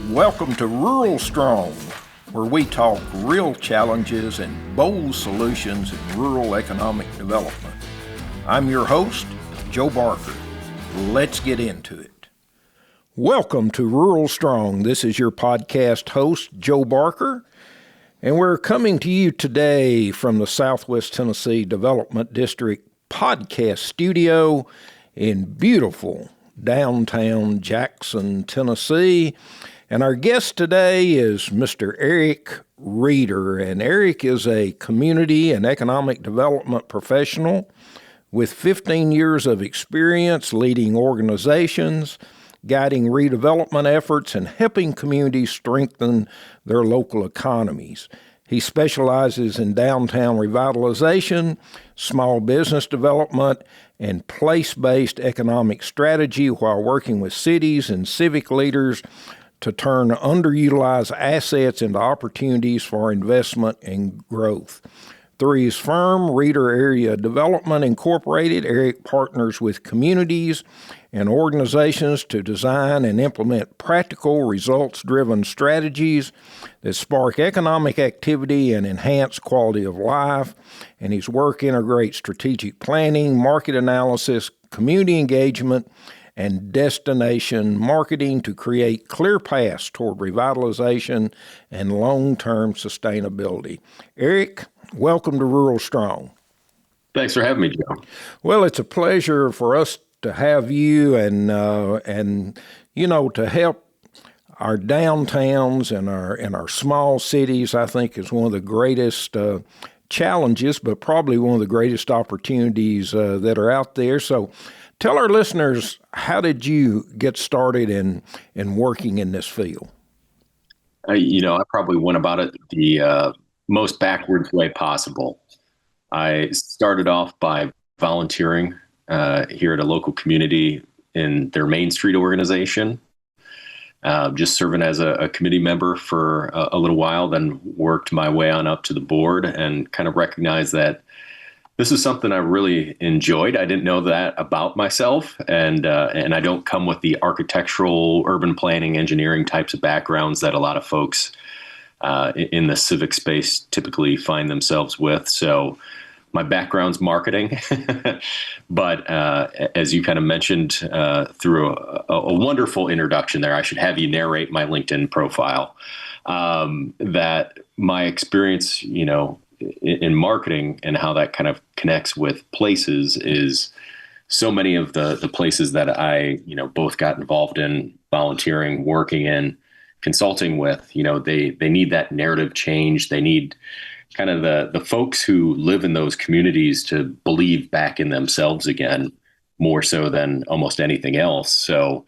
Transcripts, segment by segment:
Welcome to RuralStrong, where we talk real challenges and bold solutions in rural economic development. I'm your host, Joe Barker. Let's get into it. Welcome to RuralStrong. This is your podcast host, Joe Barker, and we're coming to you today from the Southwest Tennessee Development District podcast studio in beautiful downtown Jackson, Tennessee. And our guest today is Mr. Erik Reader. And Erik is a community and economic development professional with 15 years of experience leading organizations, guiding redevelopment efforts, and helping communities strengthen their local economies. He specializes in downtown revitalization, small business development, and place-based economic strategy while working with cities and civic leaders to turn underutilized assets into opportunities for investment and growth. Through his firm, Reader Area Development Incorporated, Erik partners with communities and organizations to design and implement practical, results-driven strategies that spark economic activity and enhance quality of life. And his work integrates strategic planning, market analysis, community engagement, and destination marketing to create clear paths toward revitalization and long-term sustainability. Erik, welcome to RuralStrong. Thanks for having me, Joe. Well, it's a pleasure for us to have you and to help our downtowns and our small cities. I think is one of the greatest challenges, but probably one of the greatest opportunities that are out there. So tell our listeners, how did you get started in working in this field? I probably went about it the most backwards way possible. I started off by volunteering here at a local community in their Main Street organization, just serving as a committee member for a little while, then worked my way on up to the board and kind of recognized that this is something I really enjoyed. I didn't know that about myself, and I don't come with the architectural, urban planning, engineering types of backgrounds that a lot of folks in the civic space typically find themselves with. So my background's marketing, but as you kind of mentioned through a wonderful introduction there, I should have you narrate my LinkedIn profile, that my experience, in marketing and how that kind of connects with places is so many of the places that I, both got involved in volunteering, working in, consulting with, they need that narrative change. They need kind of the folks who live in those communities to believe back in themselves again, more so than almost anything else. So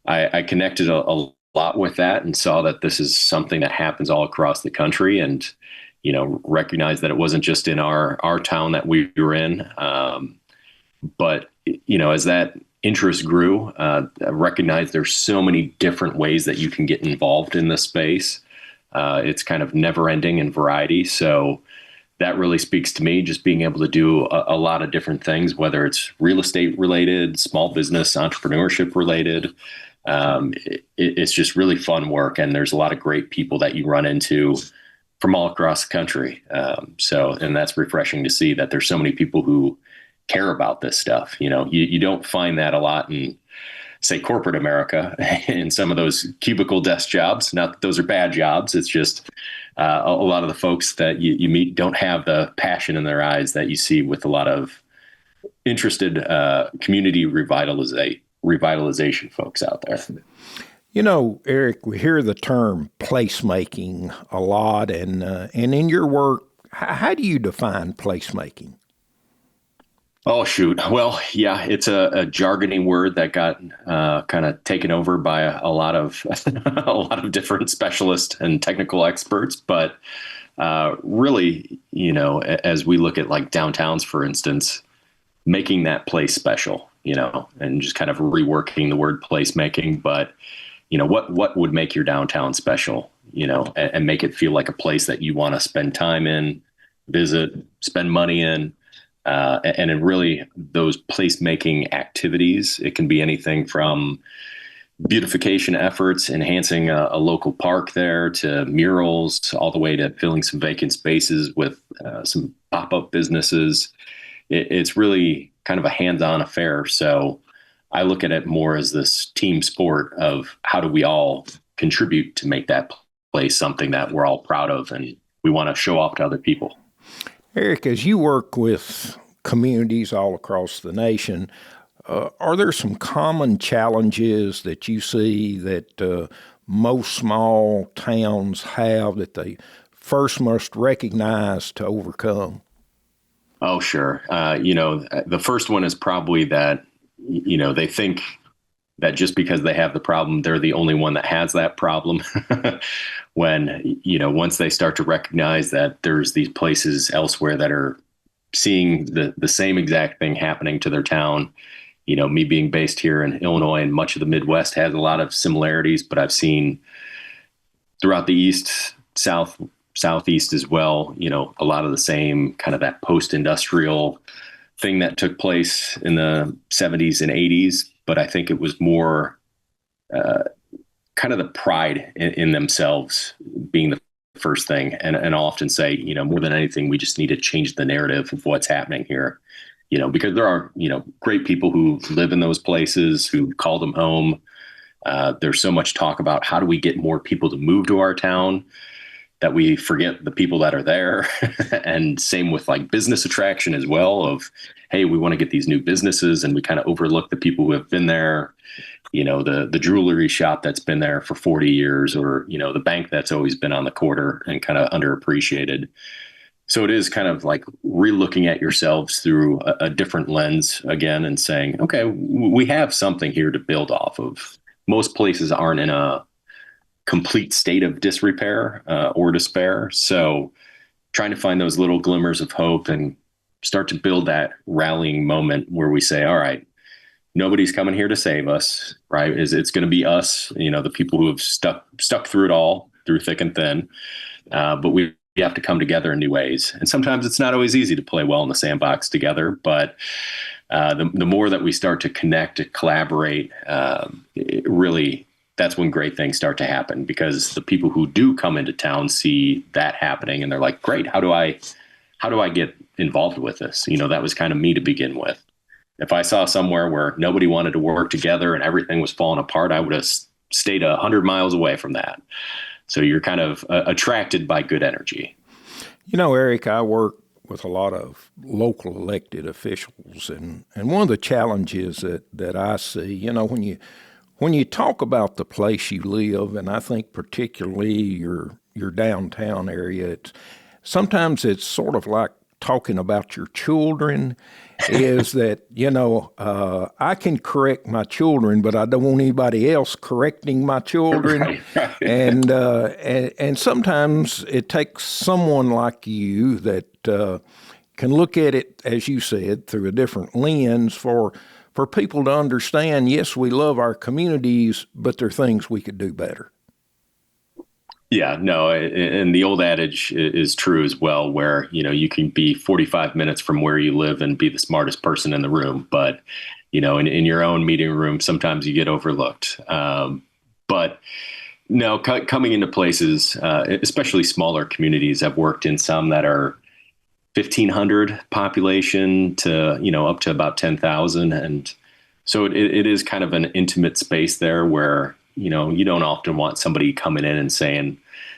I connected a lot with that and saw that this is something that happens all across the country, and recognized that it wasn't just in our town that we were in. But, as that interest grew, I recognized there's so many different ways that you can get involved in this space. It's kind of never ending in variety. So that really speaks to me, just being able to do a lot of different things, whether it's real estate related, small business, entrepreneurship related. It's just really fun work. And there's a lot of great people that you run into from all across the country. And that's refreshing to see that there's so many people who care about this stuff. You don't find that a lot in, say, corporate America, in some of those cubicle desk jobs. Not that those are bad jobs. It's just a lot of the folks that you meet don't have the passion in their eyes that you see with a lot of interested community revitalization folks out there. Erik, we hear the term placemaking a lot, and in your work, how do you define placemaking? Oh, shoot. Well, yeah, it's a jargony word that got kind of taken over by a lot of different specialists and technical experts. But really, as we look at like downtowns, for instance, making that place special, and just kind of reworking the word placemaking, but what would make your downtown special, and make it feel like a place that you want to spend time in, visit, spend money in, and in really those placemaking activities. It can be anything from, beautification efforts, enhancing a local park there, to murals, all the way to filling some vacant spaces with some pop-up businesses. It's really kind of a hands-on affair. So I look at it more as this team sport of how do we all contribute to make that place something that we're all proud of and we want to show off to other people. Erik, as you work with communities all across the nation, are there some common challenges that you see that most small towns have that they first must recognize to overcome? Oh, sure. The first one is probably that, they think that just because they have the problem, they're the only one that has that problem. When, once they start to recognize that there's these places elsewhere that are seeing the same exact thing happening to their town. Me being based here in Illinois, and much of the Midwest has a lot of similarities, but I've seen throughout the East, Southeast as well, a lot of the same kind of that post-industrial thing that took place in the 70s and 80s. But I think it was more kind of the pride in themselves being the first thing. And I'll often say, more than anything, we just need to change the narrative of what's happening here. Because there are, great people who live in those places, who call them home. There's so much talk about how do we get more people to move to our town that we forget the people that are there. And same with like business attraction as well of, hey, we want to get these new businesses, and we kind of overlook the people who have been there, the jewelry shop that's been there for 40 years, or, the bank that's always been on the corner and kind of underappreciated. So it is kind of like relooking at yourselves through a different lens again and saying, okay, we have something here to build off of. Most places aren't in a complete state of disrepair or despair. So trying to find those little glimmers of hope and start to build that rallying moment where we say, all right, nobody's coming here to save us, right? It's going to be us, the people who have stuck through it all, through thick and thin. But we have to come together in new ways. And sometimes it's not always easy to play well in the sandbox together, but the more that we start to connect, to collaborate, that's when great things start to happen, because the people who do come into town see that happening and they're like, great, how do I get involved with this? That was kind of me to begin with. If I saw somewhere where nobody wanted to work together and everything was falling apart, I would have stayed 100 miles away from that. So you're kind of attracted by good energy. Erik, I work with a lot of local elected officials, and one of the challenges that I see, when you talk about the place you live, and I think particularly your downtown area, sometimes it's sort of like talking about your children. Is that, I can correct my children, but I don't want anybody else correcting my children. Right. And sometimes it takes someone like you that can look at it, as you said, through a different lens for people to understand, yes, we love our communities, but there are things we could do better. Yeah, no, and the old adage is true as well, where, you can be 45 minutes from where you live and be the smartest person in the room. But, in your own meeting room, sometimes you get overlooked. But no, coming into places, especially smaller communities, I've worked in some that are 1,500 population to, up to about 10,000. And so it is kind of an intimate space there where, you don't often want somebody coming in and saying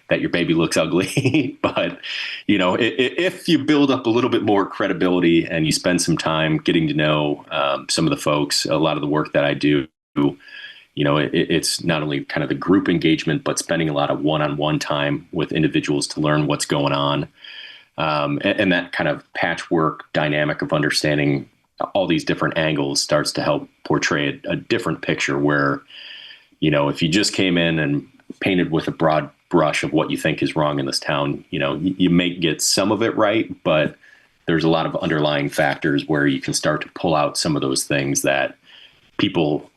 that your baby looks ugly. But, if you build up a little bit more credibility and you spend some time getting to know some of the folks, a lot of the work that I do, it's not only kind of the group engagement, but spending a lot of one-on-one time with individuals to learn what's going on. And that kind of patchwork dynamic of understanding all these different angles starts to help portray a different picture where, if you just came in and painted with a broad brush of what you think is wrong in this town, you may get some of it right, but there's a lot of underlying factors where you can start to pull out some of those things that people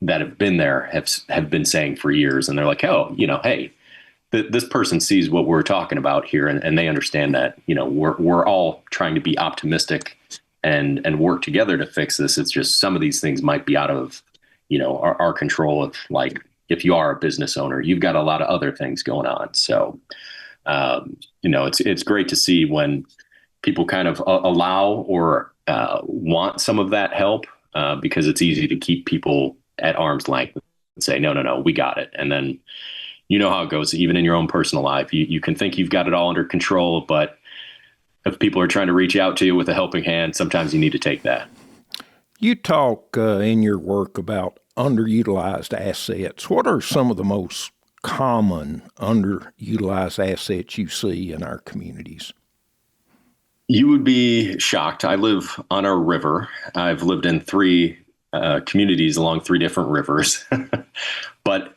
that have been there have been saying for years. And they're like, oh, hey, this person sees what we're talking about here, and they understand that, we're all trying to be optimistic and work together to fix this. It's just some of these things might be out of our control of, like, if you are a business owner, you've got a lot of other things going on. So, it's great to see when people kind of allow or want some of that help, because it's easy to keep people at arm's length and say, no, no, no, we got it. And then you know how it goes, even in your own personal life. You can think you've got it all under control, but if people are trying to reach out to you with a helping hand, sometimes you need to take that. You talk in your work about underutilized assets. What are some of the most common underutilized assets you see in our communities? You would be shocked. I live on a river. I've lived in three communities along three different rivers, but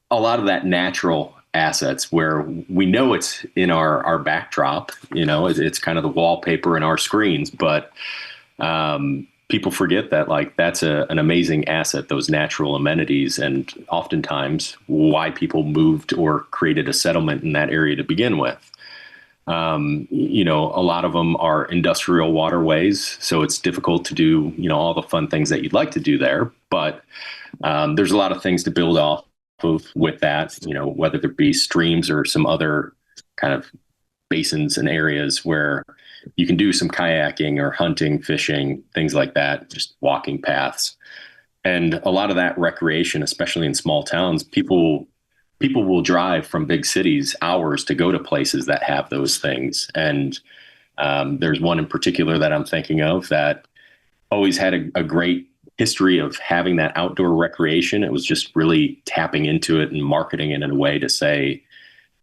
a lot of that natural assets where we know it's in our backdrop, it's kind of the wallpaper in our screens, but people forget that, like, that's an amazing asset, those natural amenities, and oftentimes why people moved or created a settlement in that area to begin with. A lot of them are industrial waterways, so it's difficult to do, all the fun things that you'd like to do there. But there's a lot of things to build off of with that, whether there be streams or some other kind of basins and areas where you can do some kayaking or hunting, fishing, things like that, just walking paths. And a lot of that recreation, especially in small towns, people will drive from big cities hours to go to places that have those things. And there's one in particular that I'm thinking of that always had a great history of having that outdoor recreation. It was just really tapping into it and marketing it in a way to say,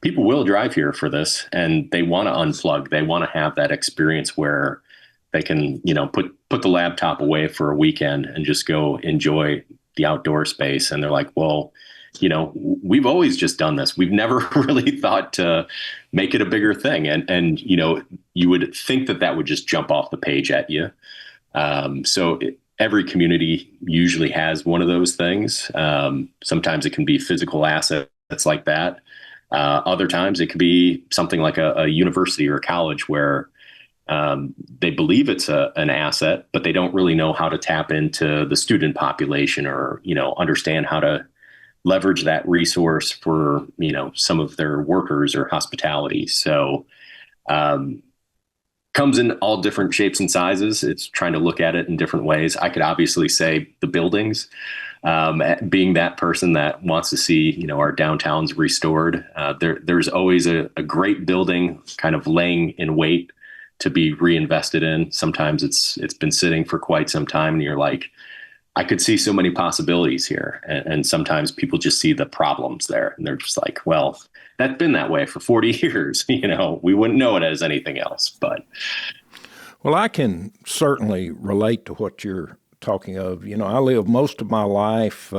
people will drive here for this, and they want to unplug. They want to have that experience where they can, put the laptop away for a weekend and just go enjoy the outdoor space. And they're like, well, we've always just done this. We've never really thought to make it a bigger thing. And you would think that would just jump off the page at you. Every community usually has one of those things. Sometimes it can be physical assets like that. Other times it could be something like a university or a college where they believe it's an asset, but they don't really know how to tap into the student population or, understand how to leverage that resource for, some of their workers or hospitality. So comes in all different shapes and sizes. It's trying to look at it in different ways. I could obviously say the buildings, being that person that wants to see, our downtowns restored. There's always a great building kind of laying in wait to be reinvested in. Sometimes it's been sitting for quite some time, and you're like, I could see so many possibilities here. And sometimes people just see the problems there, and they're just like, well, that's been that way for 40 years. We wouldn't know it as anything else. But well, I can certainly relate to what you're talking of. I lived most of my life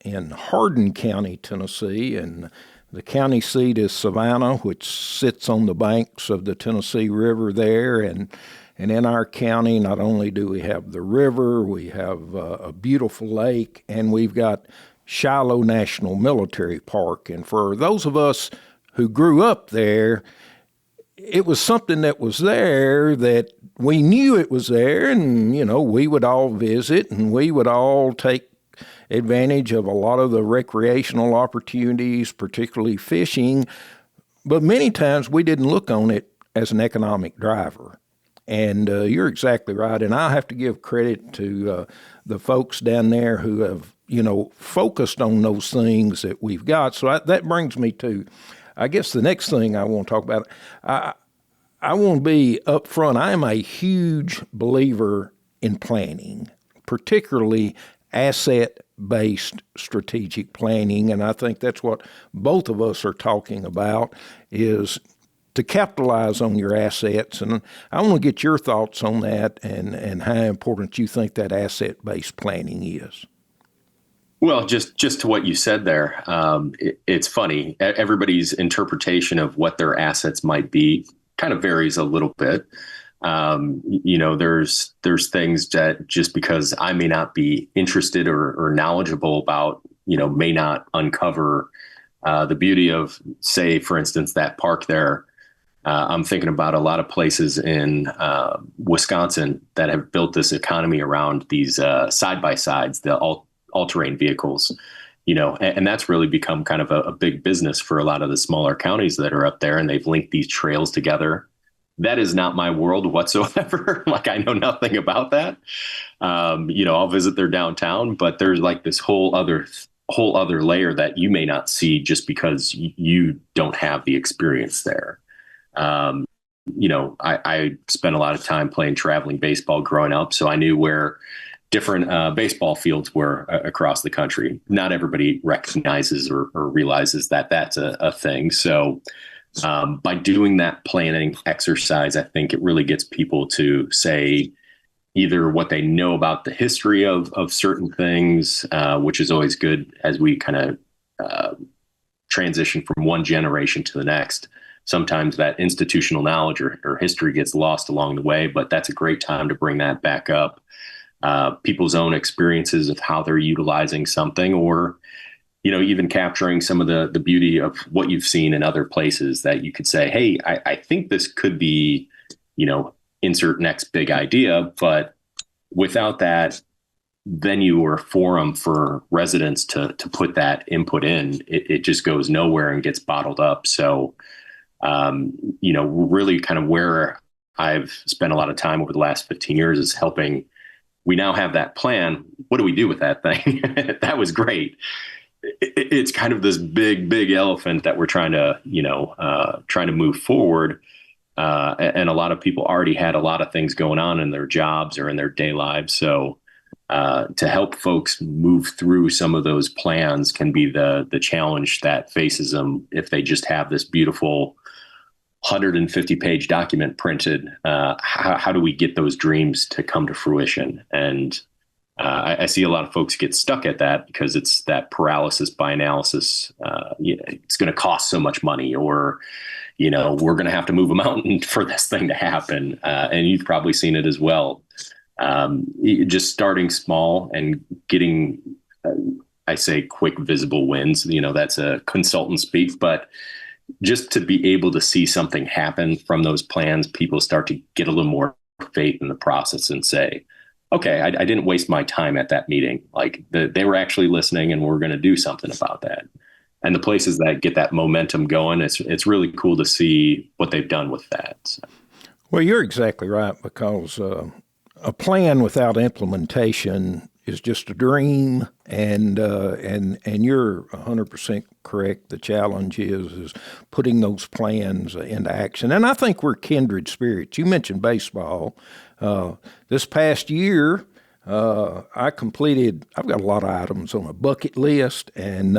in Hardin County, Tennessee, and the county seat is Savannah, which sits on the banks of the Tennessee River there. And in our county, not only do we have the river, we have a beautiful lake, and we've got Shiloh National Military Park. And for those of us who grew up there, it was something that was there that we knew it was there, and, we would all visit, and we would all take advantage of a lot of the recreational opportunities, particularly fishing. But many times we didn't look on it as an economic driver. And you're exactly right. And I have to give credit to the folks down there who have, focused on those things that we've got. So that brings me to, I guess, the next thing I want to talk about. I want to be upfront. I am a huge believer in planning, particularly asset-based strategic planning. And I think that's what both of us are talking about, is to capitalize on your assets. And I want to get your thoughts on that and how important you think that asset-based planning is. Well, just to what you said there, it's funny. Everybody's interpretation of what their assets might be kind of varies a little bit. There's things that just because I may not be interested or knowledgeable about, may not uncover the beauty of, say, for instance, that park there. I'm thinking about a lot of places in Wisconsin that have built this economy around these side-by-sides, the all-terrain vehicles, and that's really become kind of a big business for a lot of the smaller counties that are up there, and they've linked these trails together. That is not my world whatsoever. Like, I know nothing about that. I'll visit their downtown, but there's like this whole other layer that you may not see just because you don't have the experience there. I spent a lot of time playing traveling baseball growing up, so I knew where different baseball fields were across the country. Not everybody recognizes or realizes that that's a thing. So by doing that planning exercise, I think it really gets people to say either what they know about the history of certain things, which is always good as we kind of transition from one generation to the next. Sometimes that institutional knowledge or history gets lost along the way, but that's a great time to bring that back up. People's own experiences of how they're utilizing something, or even capturing some of the beauty of what you've seen in other places that you could say, hey, I think this could be, insert next big idea. But without that venue or forum for residents to put that input in, it just goes nowhere and gets bottled up. So, really kind of where I've spent a lot of time over the last 15 years is helping. We now have that plan. What do we do with that thing? That was great. It's kind of this big elephant that we're trying to move forward. And a lot of people already had a lot of things going on in their jobs or in their day lives. So to help folks move through some of those plans can be the challenge that faces them if they just have this beautiful 150-page document printed. How do we get those dreams to come to fruition? And I see a lot of folks get stuck at that because it's that paralysis by analysis. It's going to cost so much money, or we're going to have to move a mountain for this thing to happen. And you've probably seen it as well. Just starting small and getting, I say, quick visible wins. That's a consultant speak, but just to be able to see something happen from those plans, people start to get a little more faith in the process and say, okay, I didn't waste my time at that meeting. Like they were actually listening, and we're going to do something about that. And the places that get that momentum going, it's really cool to see what they've done with that. So. Well, you're exactly right, because a plan without implementation is just a dream, and you're 100% correct. The challenge is putting those plans into action. And I think we're kindred spirits. You mentioned baseball. This past year, I've got a lot of items on a bucket list, and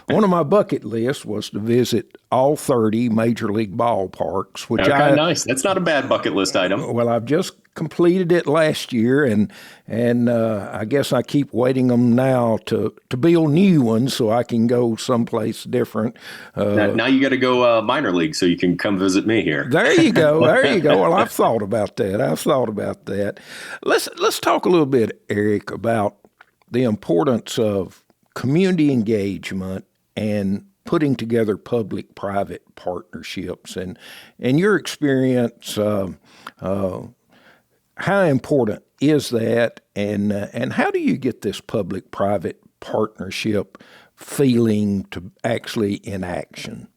one of my bucket lists was to visit all 30 major league ballparks, which nice. That's not a bad bucket list item. Well, I've just completed it last year, and I guess I keep waiting them now to build new ones so I can go someplace different. Now you got to go minor league so you can come visit me here. There you go. Well, I've thought about that. Let's talk a little bit, Eric, about the importance of community engagement and putting together public-private partnerships, and your experience. How important is that, and how do you get this public-private partnership feeling to actually in action?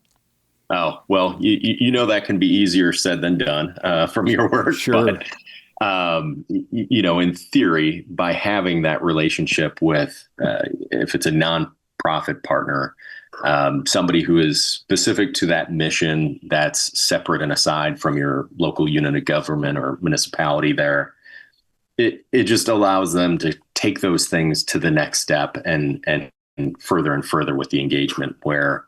Oh, well, that can be easier said than done from your work. Sure. But, in theory, by having that relationship with, if it's a nonprofit partner, somebody who is specific to that mission, that's separate and aside from your local unit of government or municipality there, it just allows them to take those things to the next step and further with the engagement where,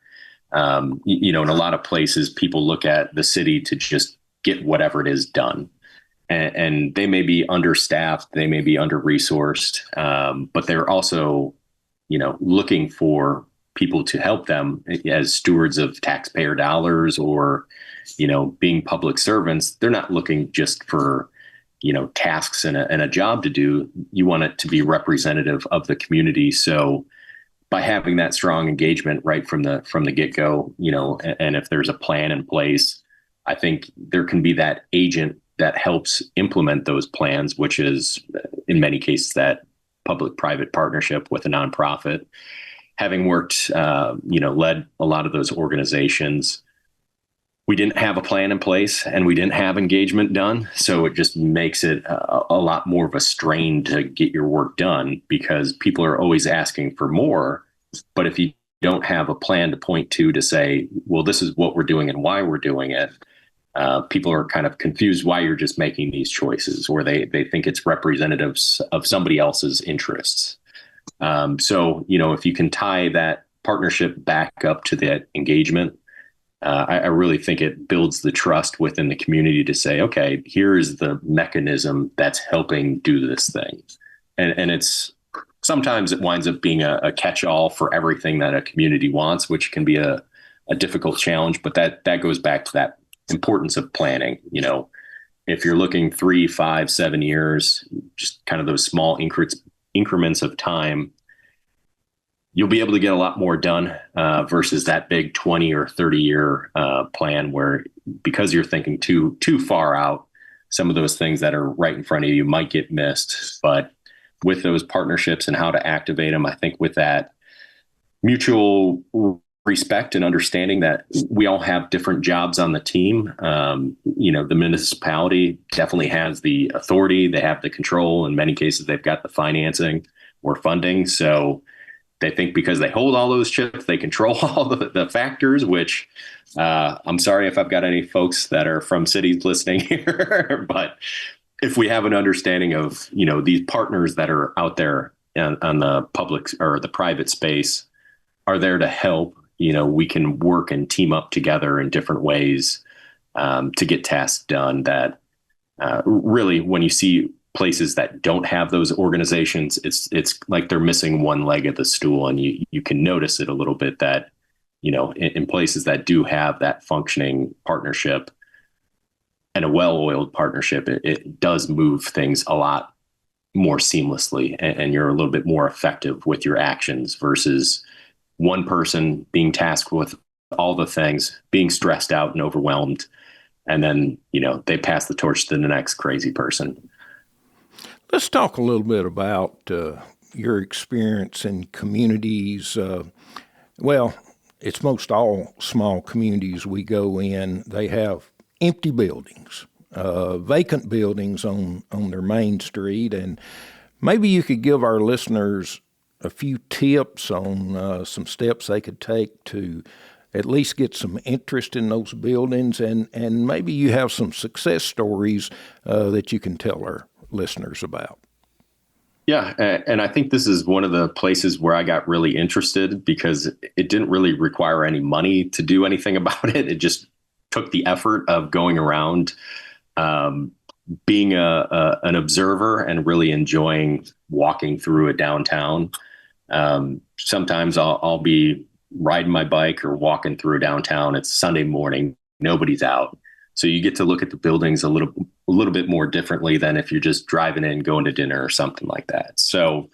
in a lot of places, people look at the city to just get whatever it is done. And they may be understaffed, they may be under-resourced, but they're also, looking for people to help them as stewards of taxpayer dollars or, being public servants. They're not looking just for, tasks and a job to do. You want it to be representative of the community. So by having that strong engagement right from the get-go, and if there's a plan in place, I think there can be that agent that helps implement those plans, which is in many cases that public-private partnership with a nonprofit. Having worked, led a lot of those organizations, we didn't have a plan in place and we didn't have engagement done. So it just makes it a lot more of a strain to get your work done because people are always asking for more. But if you don't have a plan to point to say, well, this is what we're doing and why we're doing it, people are kind of confused why you're just making these choices, or they think it's representatives of somebody else's interests. So, if you can tie that partnership back up to that engagement, I really think it builds the trust within the community to say, okay, here is the mechanism that's helping do this thing. And it's sometimes it winds up being a catch-all for everything that a community wants, which can be a difficult challenge. But that goes back to that importance of planning. If you're looking 3, 5, 7 years, just kind of those small increments of time, you'll be able to get a lot more done versus that big 20 or 30-year plan where, because you're thinking too far out, some of those things that are right in front of you might get missed. But with those partnerships and how to activate them, I think with that mutual respect and understanding that we all have different jobs on the team, the municipality definitely has the authority, they have the control. In many cases, they've got the financing or funding. So they think because they hold all those chips, they control all the factors, which I'm sorry if I've got any folks that are from cities listening here, but if we have an understanding of, these partners that are out there on the public or the private space are there to help, we can work and team up together in different ways to get tasks done that really, when you see places that don't have those organizations, it's like they're missing one leg of the stool, and you can notice it a little bit that in places that do have that functioning partnership and a well-oiled partnership, it does move things a lot more seamlessly, and you're a little bit more effective with your actions versus one person being tasked with all the things, being stressed out and overwhelmed, and then they pass the torch to the next crazy person. Let's talk a little bit about your experience in communities. It's most all small communities we go in. They have empty buildings, vacant buildings on their main street. And maybe you could give our listeners a few tips on some steps they could take to at least get some interest in those buildings. And maybe you have some success stories that you can tell our listeners about. Yeah. And I think this is one of the places where I got really interested because it didn't really require any money to do anything about it. It just took the effort of going around, being an observer and really enjoying walking through a downtown. Sometimes I'll be riding my bike or walking through downtown. It's Sunday morning. Nobody's out. So you get to look at the buildings a little bit more differently than if you're just driving in, going to dinner or something like that. So,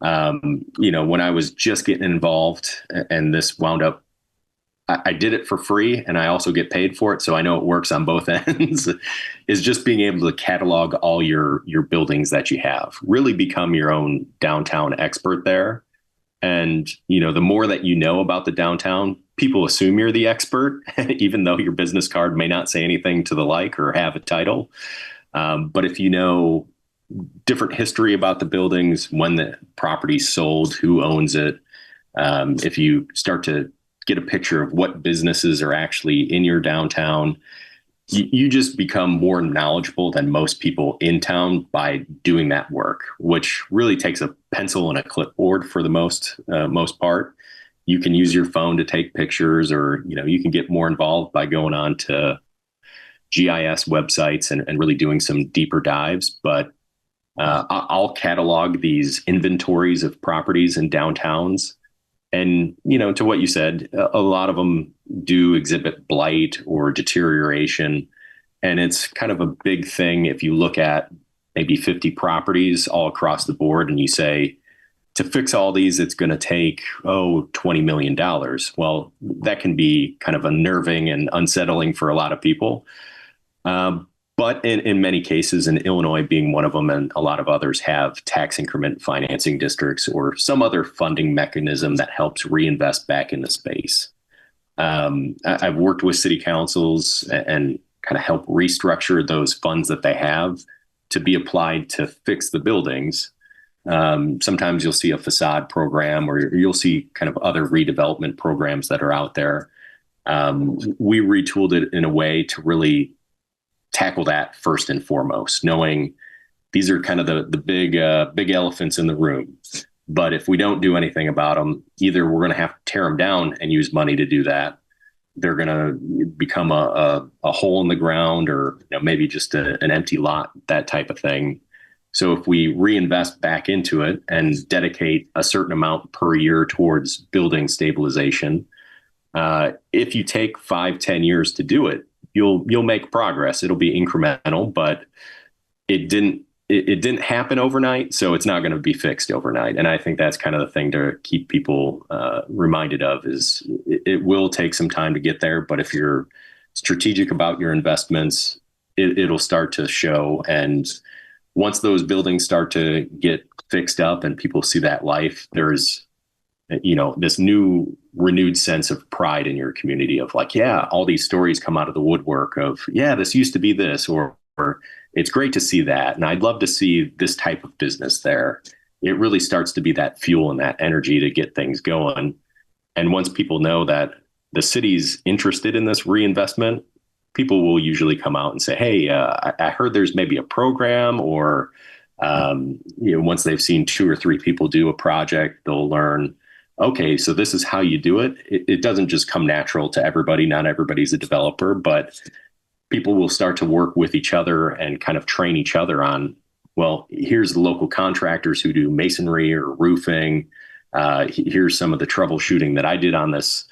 when I was just getting involved and this wound up, I did it for free and I also get paid for it. So I know it works on both ends, is just being able to catalog all your buildings that you have, really become your own downtown expert there. And, the more that you know about the downtown, people assume you're the expert, even though your business card may not say anything to the like or have a title. But if you know different history about the buildings, when the property's sold, who owns it, if you start to get a picture of what businesses are actually in your downtown, you just become more knowledgeable than most people in town by doing that work, which really takes a pencil and a clipboard for the most part. You can use your phone to take pictures, or you can get more involved by going on to GIS websites and really doing some deeper dives. But I'll catalog these inventories of properties in downtowns. And, to what you said, a lot of them do exhibit blight or deterioration. And it's kind of a big thing if you look at maybe 50 properties all across the board and you say, to fix all these, it's going to take, $20 million. Well, that can be kind of unnerving and unsettling for a lot of people. But in many cases, in Illinois being one of them, and a lot of others have tax increment financing districts or some other funding mechanism that helps reinvest back in the space. I've worked with city councils and kind of help restructure those funds that they have to be applied to fix the buildings. Sometimes you'll see a facade program, or you'll see kind of other redevelopment programs that are out there. We retooled it in a way to really tackle that first and foremost, knowing these are kind of the big elephants in the room. But if we don't do anything about them, either we're going to have to tear them down and use money to do that. They're going to become a hole in the ground, or maybe just an empty lot, that type of thing. So if we reinvest back into it and dedicate a certain amount per year towards building stabilization, if you take 5-10 years to do it, you'll make progress. It'll be incremental, but it didn't happen overnight, so it's not going to be fixed overnight. And I think that's kind of the thing to keep people reminded of, is it will take some time to get there, but if you're strategic about your investments, it'll start to show. And once those buildings start to get fixed up and people see that life, there's this new renewed sense of pride in your community of like, yeah, all these stories come out of the woodwork of, yeah, this used to be this, or it's great to see that. And I'd love to see this type of business there. It really starts to be that fuel and that energy to get things going. And once people know that the city's interested in this reinvestment, people will usually come out and say, hey, I heard there's maybe a program, or once they've seen 2 or 3 people do a project, they'll learn, okay, so this is how you do it. It doesn't just come natural to everybody. Not everybody's a developer, but people will start to work with each other and kind of train each other on, well, here's the local contractors who do masonry or roofing. Here's some of the troubleshooting that I did on this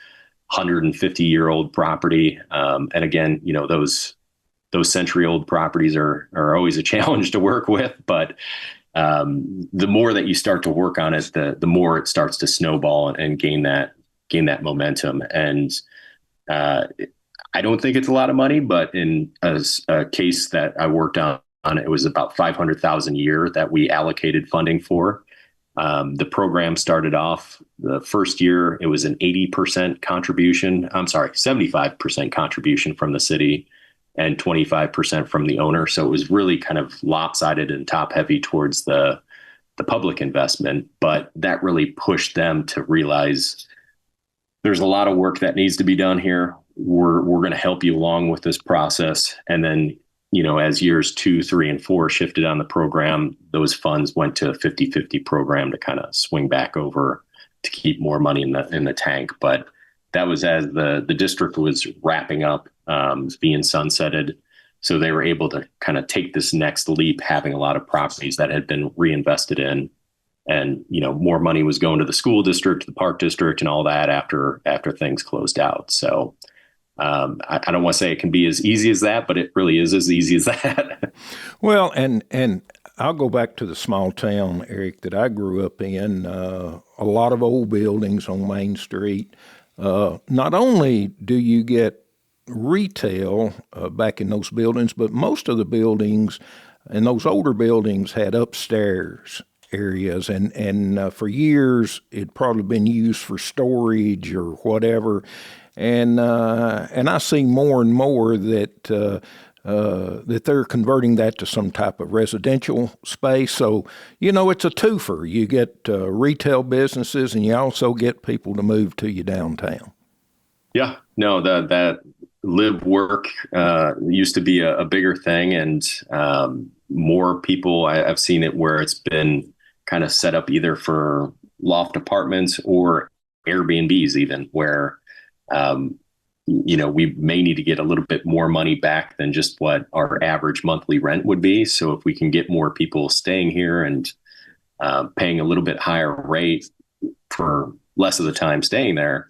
150-year-old property. And again, those century-old properties are always a challenge to work with, but the more that you start to work on it, the more it starts to snowball and gain that momentum. And I don't think it's a lot of money, but in a case that I worked on, it was about $500,000 a year that we allocated funding for. The program started off the first year, it was an 75% contribution from the city and 25% from the owner. So it was really kind of lopsided and top heavy towards the public investment, but that really pushed them to realize there's a lot of work that needs to be done here. We're going to help you along with this process. And then, as years 2, 3, and 4 shifted on the program, those funds went to a 50-50 program to kind of swing back over to keep more money in the tank. But that was as the district was wrapping up, being sunsetted. So they were able to kind of take this next leap, having a lot of properties that had been reinvested in. And, more money was going to the school district, the park district, and all that after things closed out. So I don't want to say it can be as easy as that, but it really is as easy as that. Well, and I'll go back to the small town, Eric, that I grew up in. A lot of old buildings on Main Street. Not only do you get retail back in those buildings, but most of the buildings and those older buildings had upstairs areas, and for years it'd probably been used for storage or whatever. And I see more and more that that they're converting that to some type of residential space. So, it's a twofer. You get retail businesses, and you also get people to move to you downtown. Yeah, no, that live work used to be a bigger thing, and more people, I've seen it where it's been kind of set up either for loft apartments or Airbnbs, even where we may need to get a little bit more money back than just what our average monthly rent would be. So if we can get more people staying here and paying a little bit higher rate for less of the time staying there,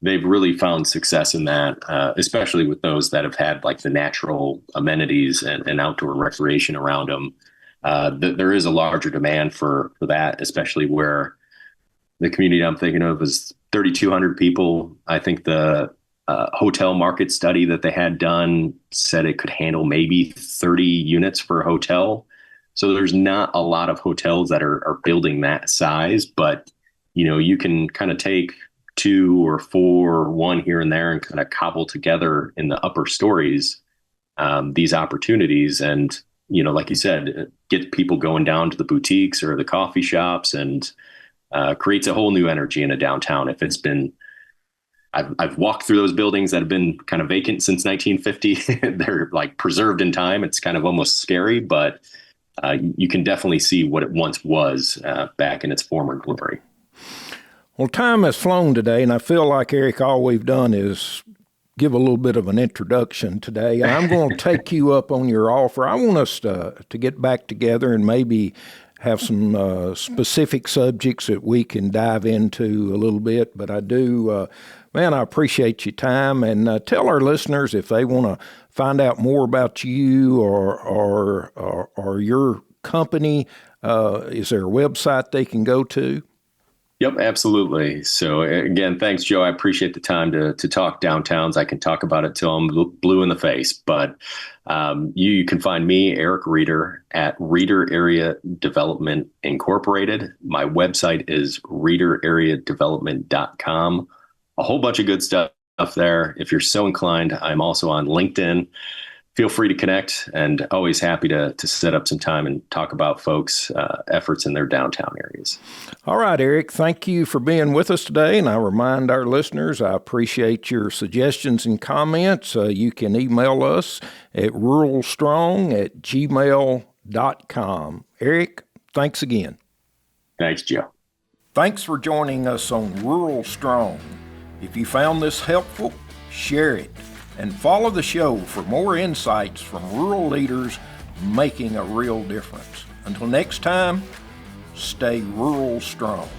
they've really found success in that, especially with those that have had like the natural amenities and outdoor recreation around them. There is a larger demand for that, especially where the community I'm thinking of is 3,200 people. I think the hotel market study that they had done said it could handle maybe 30 units for a hotel. So there's not a lot of hotels that are building that size, but you can kind of take two or four, or one here and there, and kind of cobble together in the upper stories these opportunities. And like you said, get people going down to the boutiques or the coffee shops, and creates a whole new energy in a downtown. If it's been, I've walked through those buildings that have been kind of vacant since 1950. They're like preserved in time. It's kind of almost scary, but you can definitely see what it once was back in its former glory. Well, time has flown today, and I feel like, Eric, all we've done is give a little bit of an introduction today, and I'm going to take you up on your offer. I want us to get back together and maybe have some specific subjects that we can dive into a little bit, but I do, I appreciate your time, and tell our listeners if they want to find out more about you or your company, is there a website they can go to? Yep, absolutely. So again, thanks, Joe. I appreciate the time to talk downtowns. I can talk about it till I'm blue in the face, but you can find me, Erik Reader, at Reader Area Development Incorporated. My website is readerareadevelopment.com. A whole bunch of good stuff there. If you're so inclined, I'm also on LinkedIn. Feel free to connect, and always happy to set up some time and talk about folks' efforts in their downtown areas. All right, Eric, thank you for being with us today. And I remind our listeners, I appreciate your suggestions and comments. You can email us at ruralstrong@gmail.com. Eric, thanks again. Thanks, Joe. Thanks for joining us on Rural Strong. If you found this helpful, share it. And follow the show for more insights from rural leaders making a real difference. Until next time, stay rural strong.